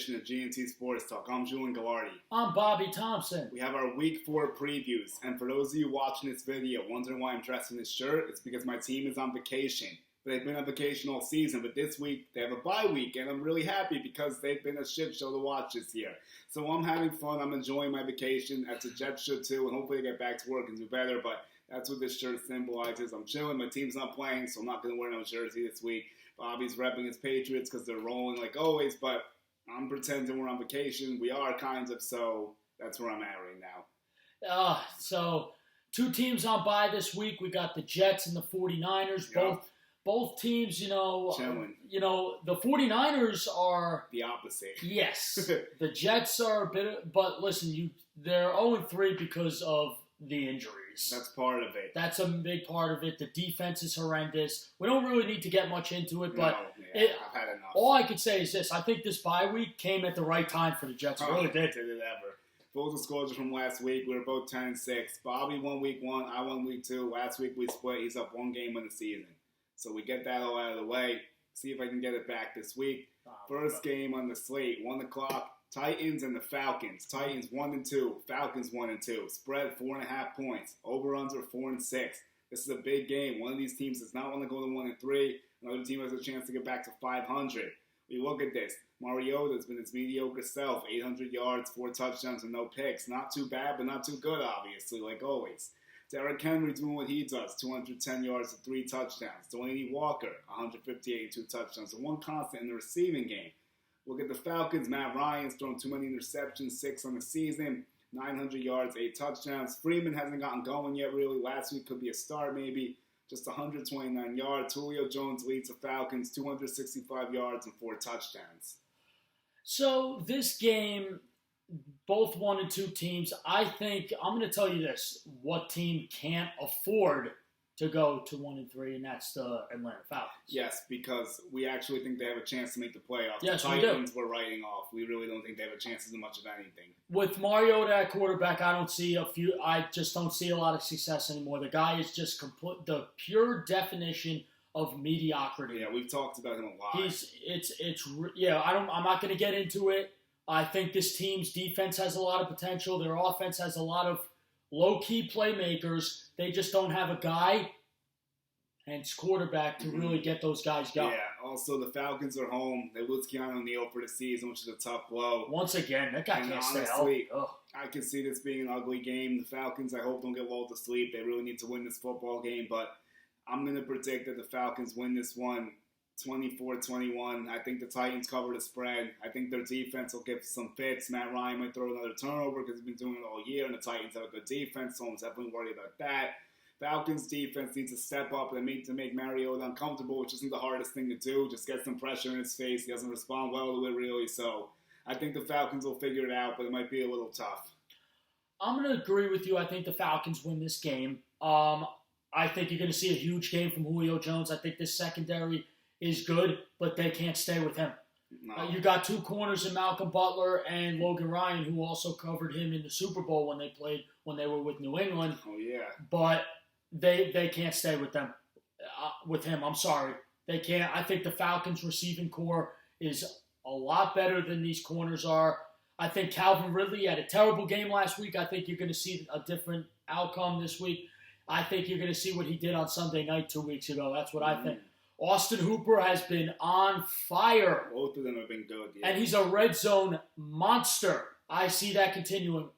edition of G&T Sports Talk. I'm Julian Gallardi. I'm Bobby Thompson. We have our Week 4 previews, and for those of you watching this video wondering why I'm dressed in this shirt, it's because my team is on vacation. They've been on vacation all season, but this week they have a bye week, and I'm really happy because they've been a shit show to watch this year. So I'm having fun. I'm enjoying my vacation. That's a Jets should too, and hopefully I get back to work and do better, but that's what this shirt symbolizes. I'm chilling. My team's not playing, so I'm not going to wear no jersey this week. Bobby's repping his Patriots because they're rolling like always, but I'm pretending we're on vacation. We are kind of, so that's where I'm at right now. So two teams on bye this week. We got the Jets and the 49ers. Yep. Both teams, Chilling. The 49ers are The opposite. Yes. The Jets are a bit, but listen, they're 0-3 because of the injuries. That's part of it. That's a big part of it. The defense is horrendous. We don't really need to get much into it, but I've had enough. All I could say is this. I think this bye week came at the right time for the Jets. It really did. Did it ever. Full disclosure from last week, we were both 10-6. Bobby won week 1, I won week 2. Last week we split. He's up one game in the season. So we get that all out of the way. See if I can get it back this week. First game on the slate, 1 o'clock. Titans and the Falcons. Titans 1-2. Falcons 1-2. Spread 4.5 points. Over/under 4-6. This is a big game. One of these teams does not want to go to 1-3. Another team has a chance to get back to 500. We look at this. Mariota's been his mediocre self. 800 yards, 4 touchdowns, and no picks. Not too bad, but not too good, obviously, like always. Derrick Henry doing what he does. 210 yards and 3 touchdowns. Delaney Walker, 158 and 2 touchdowns. The one constant in the receiving game. Look at the Falcons. Matt Ryan's thrown too many interceptions, 6 on the season, 900 yards, 8 touchdowns. Freeman hasn't gotten going yet, really. Last week could be a start, maybe. Just 129 yards. Julio Jones leads the Falcons, 265 yards and 4 touchdowns. So this game, both 1 and 2 teams, I think, I'm going to tell you this, what team can't afford to go to 1-3, and that's the Atlanta Falcons. Yes, because we actually think they have a chance to make the playoffs. Yes, the Titans we're writing off. We really don't think they have a chance to do much of anything. With Mariota at quarterback, I just don't see a lot of success anymore. The guy is just the pure definition of mediocrity. Yeah, we've talked about him a lot. I'm not going to get into it. I think this team's defense has a lot of potential. Their offense has a lot of low-key playmakers. They just don't have a guy, hence quarterback, to really get those guys going. Yeah, also the Falcons are home. They lose Keanu Neal for the season, which is a tough blow. Once again, that guy can't stay healthy. Ugh. I can see this being an ugly game. The Falcons, I hope, don't get lulled to sleep. They really need to win this football game, but I'm going to predict that the Falcons win this one 24-21. I think the Titans cover the spread. I think their defense will give some fits. Matt Ryan might throw another turnover because he's been doing it all year, and the Titans have a good defense, so I'm definitely worried about that. Falcons' defense needs to step up and to make Mariota uncomfortable, which isn't the hardest thing to do. Just get some pressure in his face. He doesn't respond well to it, really, so I think the Falcons will figure it out, but it might be a little tough. I'm going to agree with you. I think the Falcons win this game. I think you're going to see a huge game from Julio Jones. I think this secondary is good, but they can't stay with him. No. You got 2 corners in Malcolm Butler and Logan Ryan, who also covered him in the Super Bowl when they were with New England. Oh, yeah. But they can't stay with them. With him, I'm sorry. They can't. I think the Falcons' receiving core is a lot better than these corners are. I think Calvin Ridley had a terrible game last week. I think you're going to see a different outcome this week. I think you're going to see what he did on Sunday night 2 weeks ago. That's what I think. Austin Hooper has been on fire. Both of them have been good, yeah. And he's a red zone monster. I see that continuing.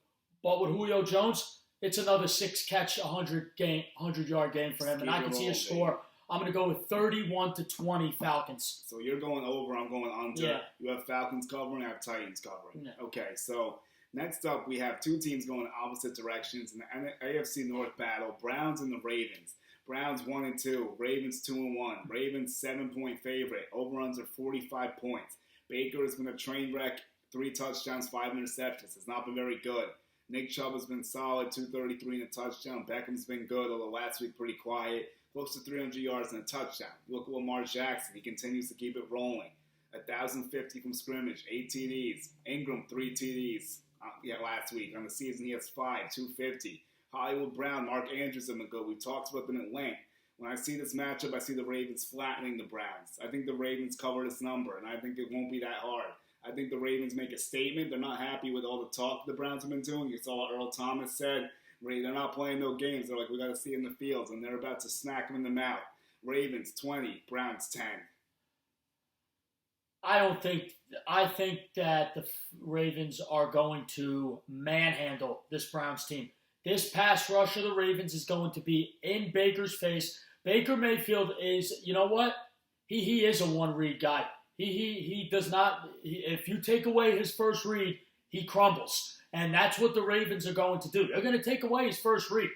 But with Julio Jones, it's another 6-catch, 100-yard game for him. And I can see a score. I'm going to go with 31-20 Falcons. So you're going over, I'm going under. Yeah. You have Falcons covering, I have Titans covering. Yeah. Okay, so next up we have 2 teams going opposite directions in the AFC North battle, Browns and the Ravens. Browns 1-2, Ravens 2-1. Ravens 7-point favorite. Over/under 45 points. Baker has been a train wreck. 3 touchdowns, 5 interceptions. It's not been very good. Nick Chubb has been solid, 233 and a touchdown. Beckham's been good, although last week pretty quiet. Close to 300 yards and a touchdown. Look at Lamar Jackson. He continues to keep it rolling. 1,050 from scrimmage, 8 TDs. Ingram, 3 TDs. Last week. On the season, he has 5, 250. Hollywood Brown, Mark Andrews have been good. We've talked about them at length. When I see this matchup, I see the Ravens flattening the Browns. I think the Ravens cover this number, and I think it won't be that hard. I think the Ravens make a statement. They're not happy with all the talk the Browns have been doing. You saw what Earl Thomas said. They're not playing no games. They're like, we got to see in the fields, and they're about to smack them in the mouth. Ravens 20, Browns 10. I think that the Ravens are going to manhandle this Browns team. This pass rush of the Ravens is going to be in Baker's face. Baker Mayfield is, you know what? He is a one-read guy. He does not, if you take away his first read, he crumbles. And that's what the Ravens are going to do. They're going to take away his first read.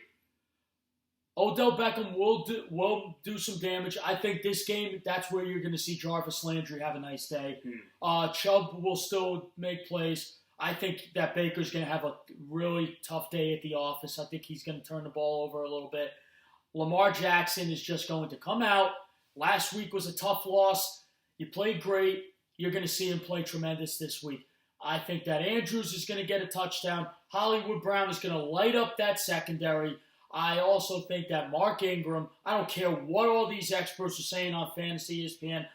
Odell Beckham will do some damage. I think this game, that's where you're going to see Jarvis Landry have a nice day. Chubb will still make plays. I think that Baker's going to have a really tough day at the office. I think he's going to turn the ball over a little bit. Lamar Jackson is just going to come out. Last week was a tough loss. You played great. You're going to see him play tremendous this week. I think that Andrews is going to get a touchdown. Hollywood Brown is going to light up that secondary. I also think that Mark Ingram, I don't care what all these experts are saying on Fantasy ESPN,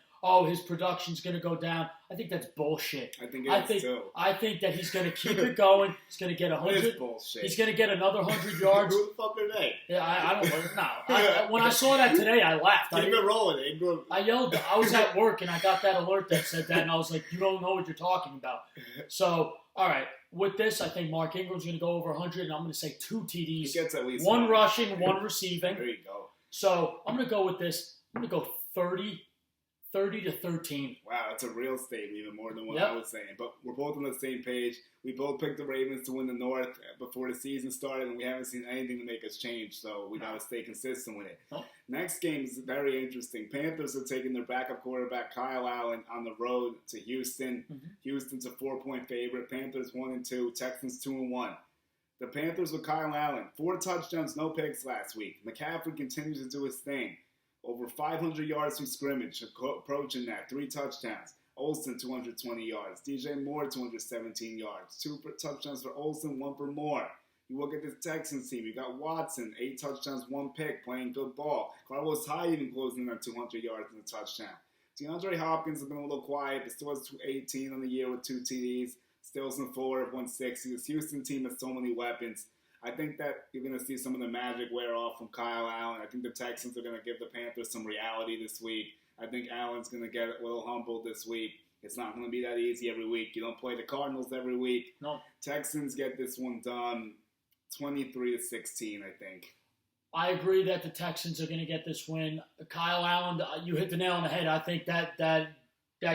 his production's going to go down. I think that's bullshit. I think it is too. I think that he's going to keep it going. He's going to get 100. It is bullshit. He's going to get another 100 yards. Who the fuck are they? Yeah, I don't know. When I saw that today, I laughed. Keep it rolling, Ingram. I yelled. I was at work, and I got that alert that said that, and I was like, you don't know what you're talking about. So, all right. With this, I think Mark Ingram's going to go over 100, and I'm going to say 2 TDs. He gets at least one rushing, 1 receiving. There you go. So I'm going to go with this. I'm going to go 30 to 13. Wow, that's a real statement, even more than what I was saying. But we're both on the same page. We both picked the Ravens to win the North before the season started, and we haven't seen anything to make us change, so we got to stay consistent with it. Next game is very interesting. Panthers are taking their backup quarterback, Kyle Allen, on the road to Houston. Houston's a 4-point favorite. Panthers 1-2, Texans 2-1. The Panthers with Kyle Allen, 4 touchdowns, no picks last week. McCaffrey continues to do his thing. Over 500 yards from scrimmage, approaching that. 3 touchdowns. Olsen, 220 yards. DJ Moore, 217 yards. 2 touchdowns for Olsen, 1 for Moore. You look at this Texans team. You got Watson, 8 touchdowns, 1 pick, playing good ball. Carlos Hyde even closing in on 200 yards and a touchdown. DeAndre Hopkins has been a little quiet, but still has 218 on the year with 2 TDs. Stilson Fuller, 160. This Houston team has so many weapons. I think that you're going to see some of the magic wear off from Kyle Allen. I think the Texans are going to give the Panthers some reality this week. I think Allen's going to get a little humbled this week. It's not going to be that easy every week. You don't play the Cardinals every week. No. Texans get this one done 23-16, I think. I agree that the Texans are going to get this win. Kyle Allen, you hit the nail on the head. I think that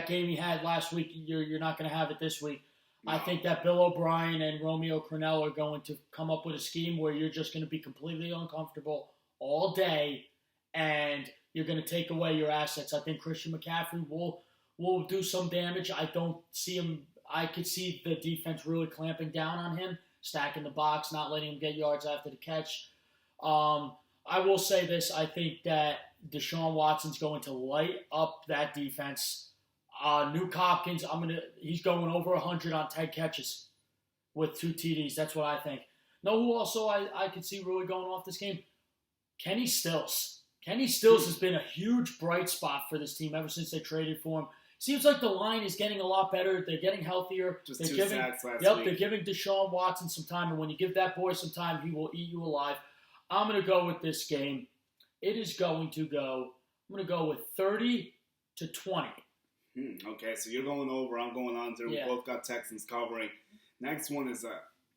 game he had last week, you're not going to have it this week. No. I think that Bill O'Brien and Romeo Crennel are going to come up with a scheme where you're just going to be completely uncomfortable all day, and you're going to take away your assets. I think Christian McCaffrey will do some damage. I don't see him. I could see the defense really clamping down on him, stacking the box, not letting him get yards after the catch. I will say this. I think that Deshaun Watson's going to light up that defense. Nuke Hopkins, he's going over 100 on 10 catches with 2 TDs. That's what I think. Know who also I could see really going off this game? Kenny Stills. Kenny Stills has been a huge bright spot for this team ever since they traded for him. Seems like the line is getting a lot better. They're getting healthier. Just 2 sacks last week. They're giving Deshaun Watson some time, and when you give that boy some time, he will eat you alive. I'm going to go with this game. It is going to go, I'm going to go with 30-20. Okay, so you're going over, I'm going under. Yeah. We both got Texans covering. Next one is an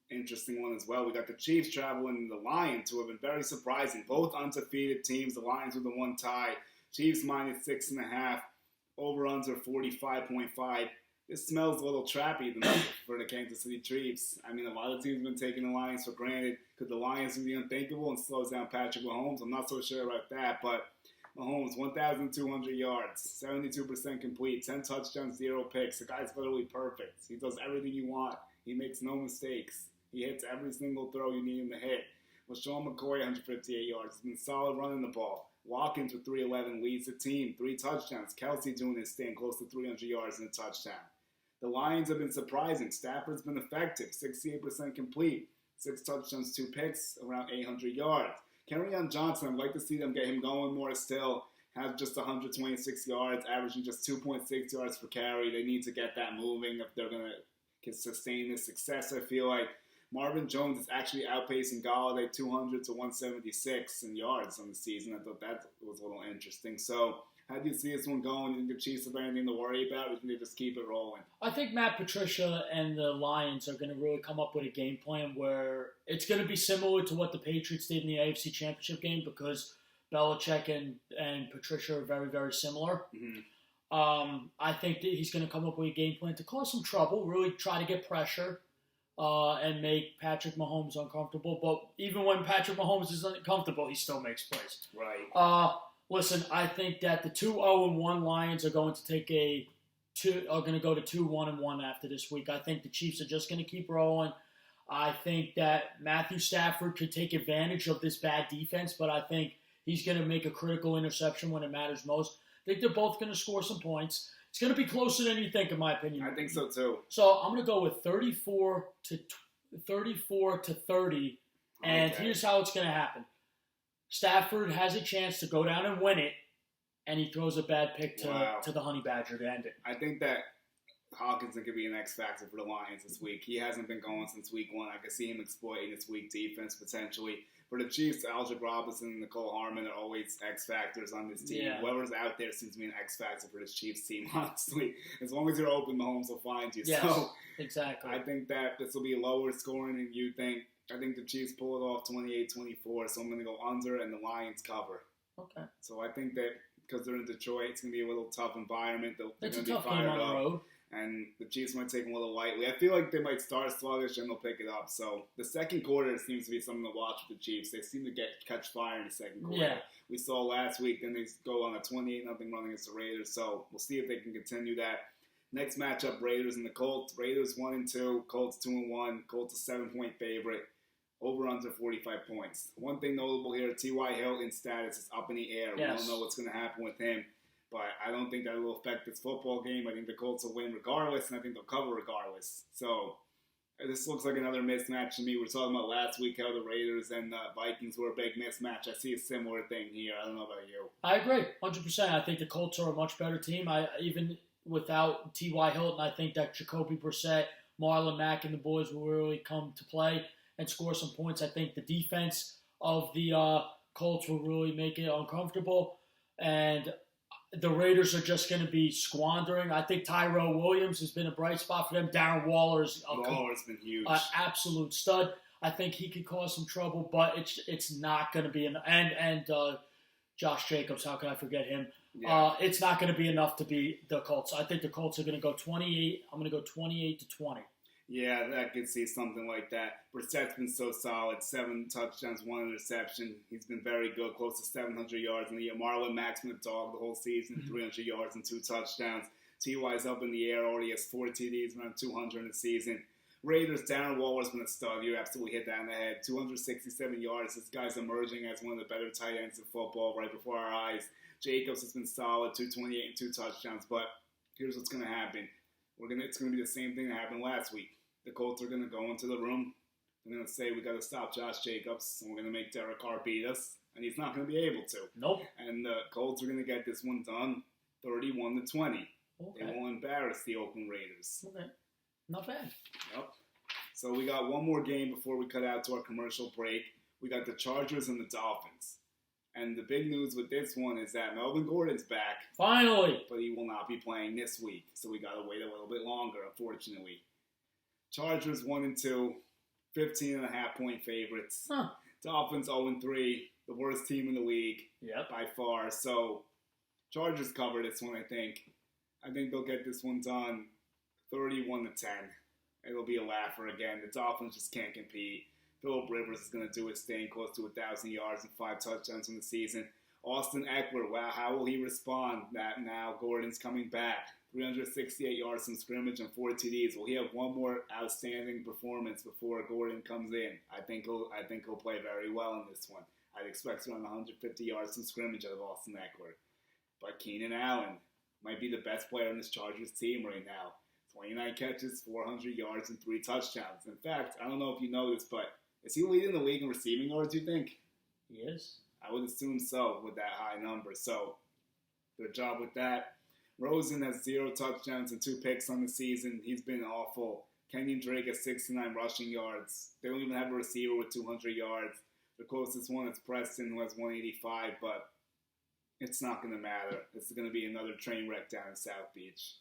interesting one as well. We got the Chiefs traveling the Lions, who have been very surprising. Both undefeated teams. The Lions with the 1 tie. Chiefs minus 6.5. Over under 45.5. This smells a little trappy for the Kansas City Chiefs. I mean, a lot of teams have been taking the Lions for granted. Could the Lions do the unthinkable and slows down Patrick Mahomes? I'm not so sure about that, but Mahomes, 1,200 yards, 72% complete, 10 touchdowns, 0 picks. The guy's literally perfect. He does everything you want. He makes no mistakes. He hits every single throw you need him to hit. LaShawn McCoy, 158 yards. He's been solid running the ball. Watkins with 311 leads the team. 3 touchdowns. Kelsey doing his thing, close to 300 yards and a touchdown. The Lions have been surprising. Stafford's been effective, 68% complete. 6 touchdowns, 2 picks, around 800 yards. Kerryon Johnson, I'd like to see them get him going more still. have just 126 yards, averaging just 2.6 yards per carry. They need to get that moving if they're going to sustain this success. I feel like Marvin Jones is actually outpacing Golladay 200 to 176 in yards on the season. I thought that was a little interesting. So how do you see this one going? Do you think the Chiefs have anything to worry about, or do they just keep it rolling? I think Matt Patricia and the Lions are going to really come up with a game plan where it's going to be similar to what the Patriots did in the AFC Championship game, because Belichick and Patricia are very, very similar. Mm-hmm. I think that he's going to come up with a game plan to cause some trouble, really try to get pressure, and make Patrick Mahomes uncomfortable. But even when Patrick Mahomes is uncomfortable, he still makes plays. Right. Listen, I think that the 2-0-1 Lions are going to go to 2-1-1 after this week. I think the Chiefs are just going to keep rolling. I think that Matthew Stafford could take advantage of this bad defense, but I think he's going to make a critical interception when it matters most. I think they're both going to score some points. It's going to be closer than you think, in my opinion. I think so too. So I'm going to go with 34 to 30, and here's how it's going to happen. Stafford has a chance to go down and win it, and he throws a bad pick to the Honey Badger to end it. I think that Hawkinson could be an X factor for the Lions this week. He hasn't been going since week one. I could see him exploiting his weak defense potentially. For the Chiefs, Alger Robinson and Nicole Harmon are always X factors on this team. Yeah. Whoever's out there seems to be an X factor for this Chiefs team, honestly. As long as you're open, Mahomes will find you. Yes, so exactly. I think that this will be lower scoring than you think. I think the Chiefs pull it off 28-24, so I'm going to go under and the Lions cover. Okay. So I think that because they're in Detroit, it's going to be a little tough environment. They're It's going a to be tough game fired on the up. road. And the Chiefs might take them a little lightly. I feel like they might start sluggish and they'll pick it up. So the second quarter seems to be something to watch with the Chiefs. They seem to catch fire in the second quarter. Yeah. We saw last week, then they go on a 28-0 run against the Raiders. So we'll see if they can continue that. Next matchup, Raiders and the Colts. Raiders 1-2, Colts 2-1. Colts a 7-point favorite. Over under 45 points. One thing notable here, T.Y. Hilton status is up in the air. Yes. We don't know what's going to happen with him. But I don't think that will affect this football game. I think the Colts will win regardless, and I think they'll cover regardless. So this looks like another mismatch to me. We were talking about last week how the Raiders and the Vikings were a big mismatch. I see a similar thing here. I don't know about you. I agree, 100%. I think the Colts are a much better team. Even without T.Y. Hilton, I think that Jacoby Brissett, Marlon Mack, and the boys will really come to play and score some points. I think the defense of the Colts will really make it uncomfortable. And the Raiders are just going to be squandering. I think Tyrell Williams has been a bright spot for them. Darren Waller's been huge. Absolute stud. I think he could cause some trouble, but it's not going to be and Josh Jacobs. How can I forget him? Yeah. It's not going to be enough to beat the Colts. I think the Colts are going to go 28. I'm going to go 28-20. Yeah, I could see something like that. Brissett's been so solid. 7 touchdowns, 1 interception. He's been very good, close to 700 yards in the year. Marlon Mack's been a dog the whole season, 300 yards and 2 touchdowns. T.Y.'s up in the air, already has 4 TDs, around 200 in the season. Raiders, Darren Waller's been a stud. You absolutely hit that on the head. 267 yards. This guy's emerging as one of the better tight ends in football right before our eyes. Jacobs has been solid, 228 and 2 touchdowns. But here's what's going to happen. It's going to be the same thing that happened last week. The Colts are going to go into the room. They're going to say, we got to stop Josh Jacobs, and we're going to make Derek Carr beat us. And he's not going to be able to. Nope. And the Colts are going to get this one done 31-20. Okay. They will embarrass the Oakland Raiders. Okay. Not bad. Yep. So we got one more game before we cut out to our commercial break. We got the Chargers and the Dolphins. And the big news with this one is that Melvin Gordon's back. Finally. But he will not be playing this week. So we got to wait a little bit longer, unfortunately. Chargers 1-2, 15.5-point favorites. Huh. Dolphins 0-3, the worst team in the league by far. So Chargers cover this one, I think. I think they'll get this one done 31-10. It'll be a laugher again. The Dolphins just can't compete. Phillip Rivers is going to do his thing, close to 1,000 yards and 5 touchdowns in the season. Austin Eckler, wow, how will he respond that now Gordon's coming back? 368 yards from scrimmage and 4 TDs. Will he have one more outstanding performance before Gordon comes in? I think he'll play very well in this one. I'd expect around 150 yards from scrimmage out of Austin Eckler. But Keenan Allen might be the best player on this Chargers team right now. 29 catches, 400 yards, and 3 touchdowns. In fact, I don't know if you know this, but is he leading the league in receiving yards, you think? He is. I would assume so with that high number. So Good job with that. Rosen has 0 touchdowns and 2 picks on the season. He's been awful. Kenyon Drake has 69 rushing yards. They don't even have a receiver with 200 yards. The closest one is Preston, who has 185, but it's not going to matter. This is going to be another train wreck down in South Beach.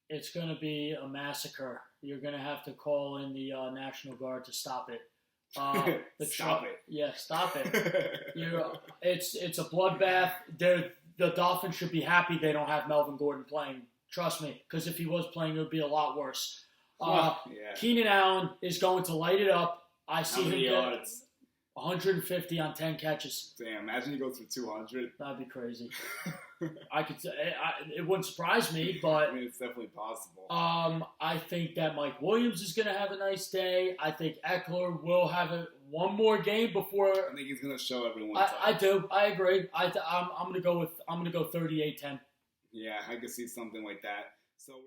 It's going to be a massacre. You're going to have to call in the National Guard to stop it. Stop it. Yeah, stop it. It's a bloodbath. The Dolphins should be happy they don't have Melvin Gordon playing. Trust me, because if he was playing, it would be a lot worse. Yeah. Keenan Allen is going to light it up. I see How many him yards? 150 on 10 catches. Damn, imagine he goes for 200. That'd be crazy. It wouldn't surprise me, but I mean, it's definitely possible. I think that Mike Williams is going to have a nice day. I think Eckler will have one more game before. I think he's going to show everyone. I do. I agree. I'm going to go 38-10. Yeah, I could see something like that. So.